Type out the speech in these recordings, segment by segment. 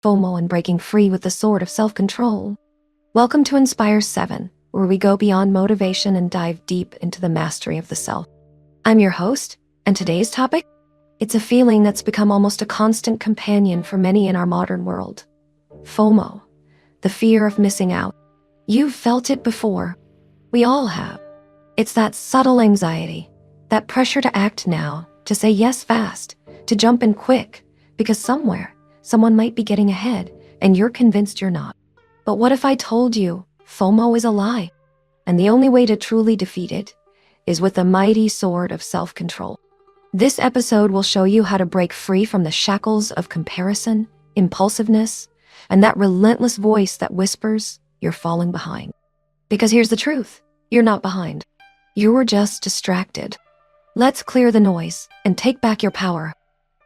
FOMO and breaking free with the sword of self-control. Welcome to Inspire 7, where we go beyond motivation and dive deep into the mastery of the self. I'm your host, and today's topic? It's a feeling that's become almost a constant companion for many in our modern world. FOMO, the fear of missing out. You've felt it before. We all have. It's that subtle anxiety, that pressure to act now, to say yes fast, to jump in quick, because somewhere, someone might be getting ahead, and you're convinced you're not. But what if I told you FOMO is a lie? And the only way to truly defeat it is with the mighty sword of self-control. This episode will show you how to break free from the shackles of comparison, impulsiveness, and that relentless voice that whispers you're falling behind. Because here's the truth, you're not behind. You're just distracted. Let's clear the noise and take back your power.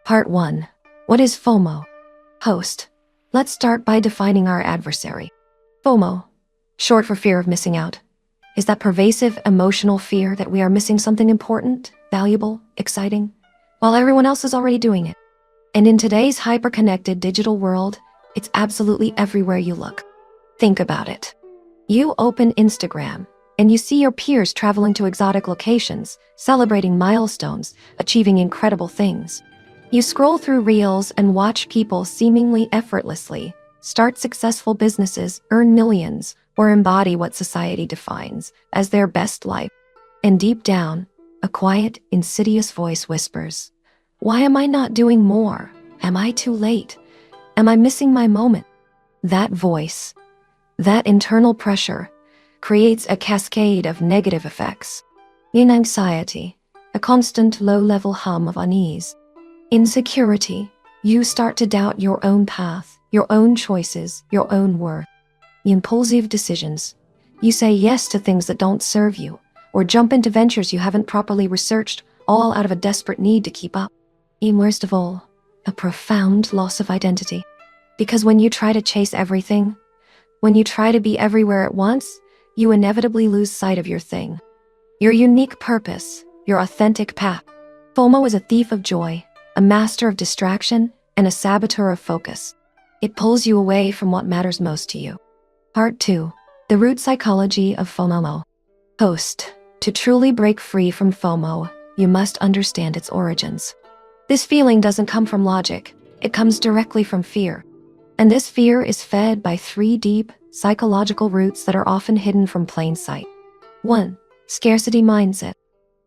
Part 1. What is FOMO? Host. Let's start by defining our adversary. FOMO, short for fear of missing out, is that pervasive emotional fear that we are missing something important, valuable, exciting, while everyone else is already doing it. And in today's hyper-connected digital world, it's absolutely everywhere you look. Think about it. You open Instagram, and you see your peers traveling to exotic locations, celebrating milestones, achieving incredible things. You scroll through reels and watch people seemingly effortlessly start successful businesses, earn millions, or embody what society defines as their best life. And deep down, a quiet, insidious voice whispers, "Why am I not doing more? Am I too late? Am I missing my moment?" That voice, that internal pressure, creates a cascade of negative effects. In anxiety, a constant low-level hum of unease. Insecurity, you start to doubt your own path, your own choices, your own worth. Impulsive decisions, you say yes to things that don't serve you, or jump into ventures you haven't properly researched, all out of a desperate need to keep up. And worst of all, a profound loss of identity. Because when you try to chase everything, when you try to be everywhere at once, you inevitably lose sight of your thing. Your unique purpose, your authentic path. FOMO is a thief of joy, a master of distraction, and a saboteur of focus. It pulls you away from what matters most to you. Part 2. The root psychology of FOMO. Host. To truly break free from FOMO, you must understand its origins. This feeling doesn't come from logic. It comes directly from fear. And this fear is fed by 3 deep, psychological roots that are often hidden from plain sight. 1. Scarcity mindset.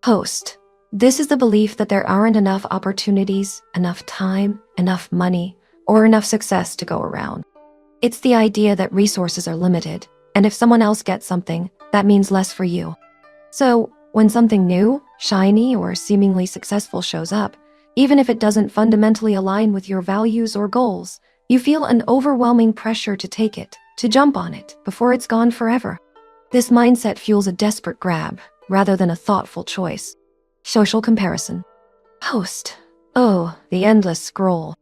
Host. This is the belief that there aren't enough opportunities, enough time, enough money, or enough success to go around. It's the idea that resources are limited, and if someone else gets something, that means less for you. So, when something new, shiny, or seemingly successful shows up, even if it doesn't fundamentally align with your values or goals, you feel an overwhelming pressure to take it, to jump on it, before it's gone forever. This mindset fuels a desperate grab, rather than a thoughtful choice. Social comparison. Host. Oh, the endless scroll.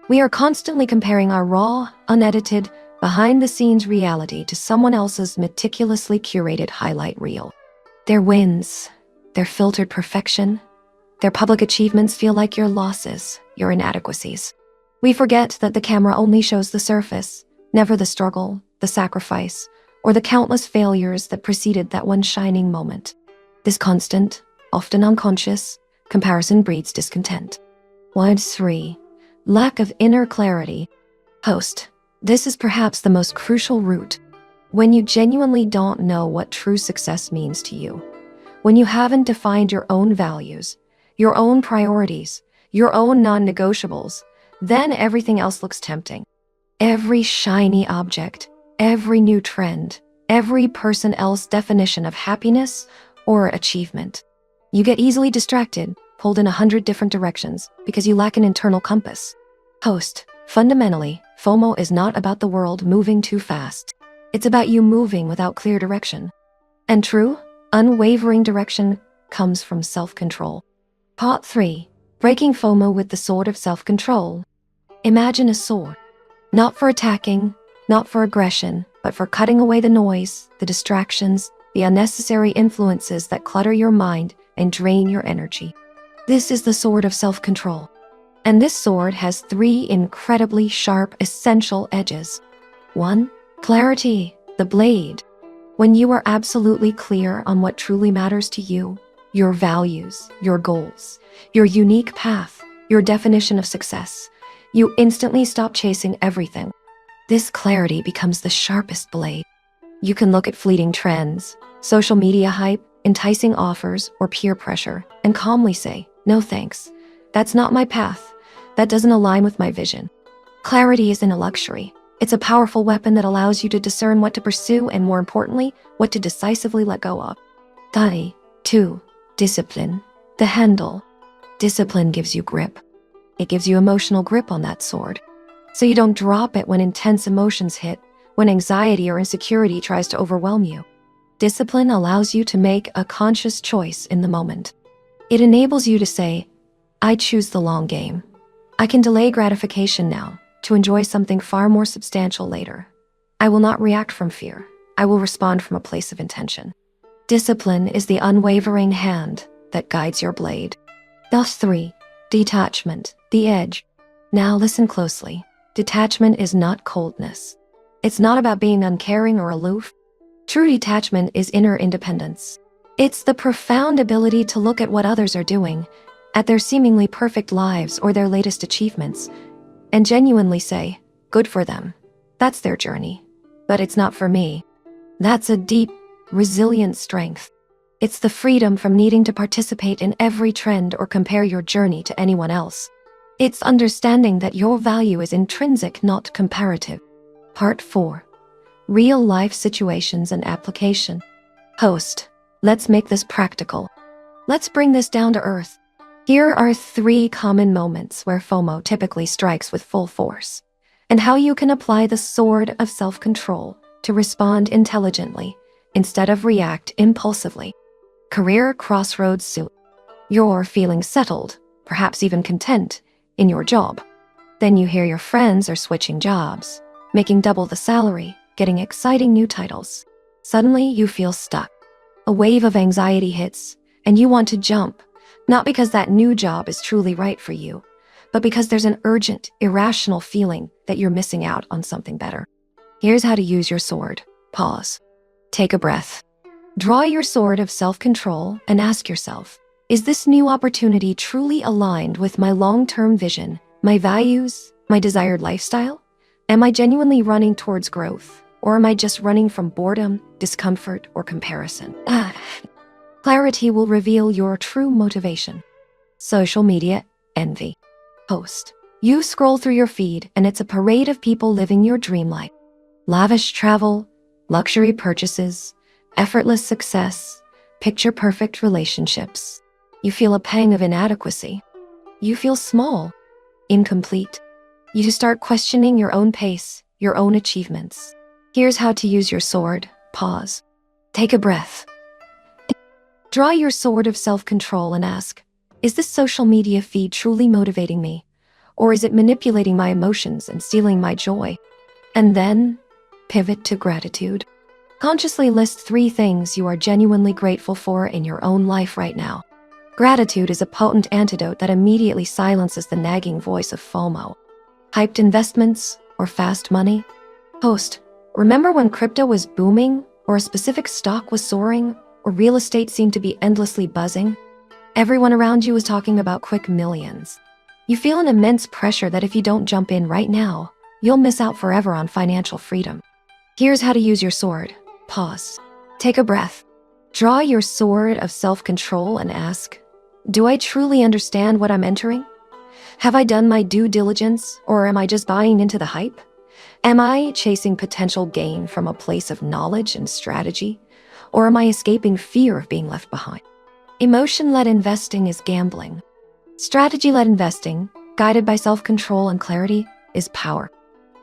We are constantly comparing our raw, unedited, behind-the-scenes reality to someone else's meticulously curated highlight reel. Their wins, their filtered perfection, their public achievements feel like your losses, your inadequacies. We forget that the camera only shows the surface, never the struggle, the sacrifice, or the countless failures that preceded that one shining moment. This constant, often unconscious, comparison breeds discontent. 3. Lack of inner clarity. Host. This is perhaps the most crucial root. When you genuinely don't know what true success means to you, when you haven't defined your own values, your own priorities, your own non-negotiables, then everything else looks tempting. Every shiny object, every new trend, every person else's definition of happiness or achievement. You get easily distracted, pulled in 100 different directions because you lack an internal compass. Host. Fundamentally, FOMO is not about the world moving too fast. It's about you moving without clear direction. And true, unwavering direction comes from self-control. Part 3. Breaking FOMO with the sword of self-control. Imagine a sword. Not for attacking, not for aggression, but for cutting away the noise, the distractions, the unnecessary influences that clutter your mind and drain your energy. This is the sword of self-control. And this sword has 3 incredibly sharp, essential edges. 1. Clarity, the blade. When you are absolutely clear on what truly matters to you, your values, your goals, your unique path, your definition of success, you instantly stop chasing everything. This clarity becomes the sharpest blade. You can look at fleeting trends, social media hype, enticing offers, or peer pressure, and calmly say, no thanks. That's not my path. That doesn't align with my vision. Clarity isn't a luxury. It's a powerful weapon that allows you to discern what to pursue and, more importantly, what to decisively let go of. 2. Discipline, the handle. Discipline gives you grip. It gives you emotional grip on that sword. So you don't drop it when intense emotions hit, when anxiety or insecurity tries to overwhelm you. Discipline allows you to make a conscious choice in the moment. It enables you to say, I choose the long game. I can delay gratification now to enjoy something far more substantial later. I will not react from fear. I will respond from a place of intention. Discipline is the unwavering hand that guides your blade. 3. Detachment, the edge. Now listen closely. Detachment is not coldness. It's not about being uncaring or aloof. True detachment is inner independence. It's the profound ability to look at what others are doing, at their seemingly perfect lives or their latest achievements, and genuinely say, good for them. That's their journey. But it's not for me. That's a deep, resilient strength. It's the freedom from needing to participate in every trend or compare your journey to anyone else. It's understanding that your value is intrinsic, not comparative. Part 4. Real-life situations and application. Host, let's make this practical. Let's bring this down to earth. Here are 3 common moments where FOMO typically strikes with full force, and how you can apply the sword of self-control to respond intelligently instead of react impulsively. Career crossroads suit. You're feeling settled, perhaps even content, in your job. Then you hear your friends are switching jobs, making double the salary, getting exciting new titles. Suddenly, you feel stuck. A wave of anxiety hits, and you want to jump, not because that new job is truly right for you, but because there's an urgent, irrational feeling that you're missing out on something better. Here's how to use your sword. Pause. Take a breath. Draw your sword of self-control and ask yourself, is this new opportunity truly aligned with my long-term vision, my values, my desired lifestyle? Am I genuinely running towards growth, or am I just running from boredom, discomfort, or comparison? Clarity will reveal your true motivation. Social media envy. Host. You scroll through your feed and it's a parade of people living your dream life. Lavish travel, luxury purchases, effortless success, picture-perfect relationships. You feel a pang of inadequacy. You feel small, incomplete. You start questioning your own pace, your own achievements. Here's how to use your sword. Pause. Take a breath. Draw your sword of self-control and ask, is this social media feed truly motivating me? Or is it manipulating my emotions and stealing my joy? And then, pivot to gratitude. Consciously list 3 things you are genuinely grateful for in your own life right now. Gratitude is a potent antidote that immediately silences the nagging voice of FOMO. Hyped investments or fast money? Host, remember when crypto was booming, or a specific stock was soaring, or real estate seemed to be endlessly buzzing? Everyone around you is talking about quick millions. You feel an immense pressure that if you don't jump in right now, you'll miss out forever on financial freedom. Here's how to use your sword. Pause. Take a breath. Draw your sword of self-control and ask, do I truly understand what I'm entering? Have I done my due diligence, or am I just buying into the hype? Am I chasing potential gain from a place of knowledge and strategy, or am I escaping fear of being left behind? Emotion-led investing is gambling. Strategy-led investing, guided by self-control and clarity, is power.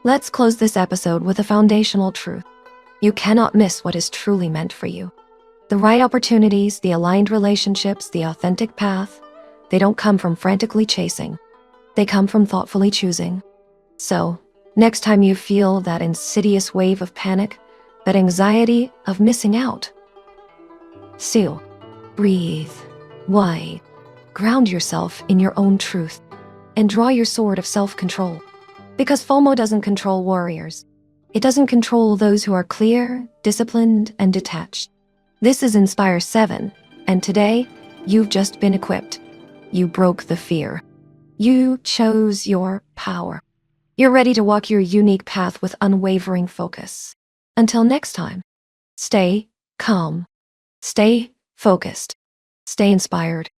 Let's close this episode with a foundational truth. You cannot miss what is truly meant for you. The right opportunities, the aligned relationships, the authentic path, they don't come from frantically chasing. They come from thoughtfully choosing. So, next time you feel that insidious wave of panic, that anxiety of missing out, breathe, wide, ground yourself in your own truth. and draw your sword of self-control. Because FOMO doesn't control warriors. It doesn't control those who are clear, disciplined, and detached. This is Inspire 7, and today, you've just been equipped. You broke the fear. You chose your power. You're ready to walk your unique path with unwavering focus. Until next time, stay calm, stay focused, stay inspired.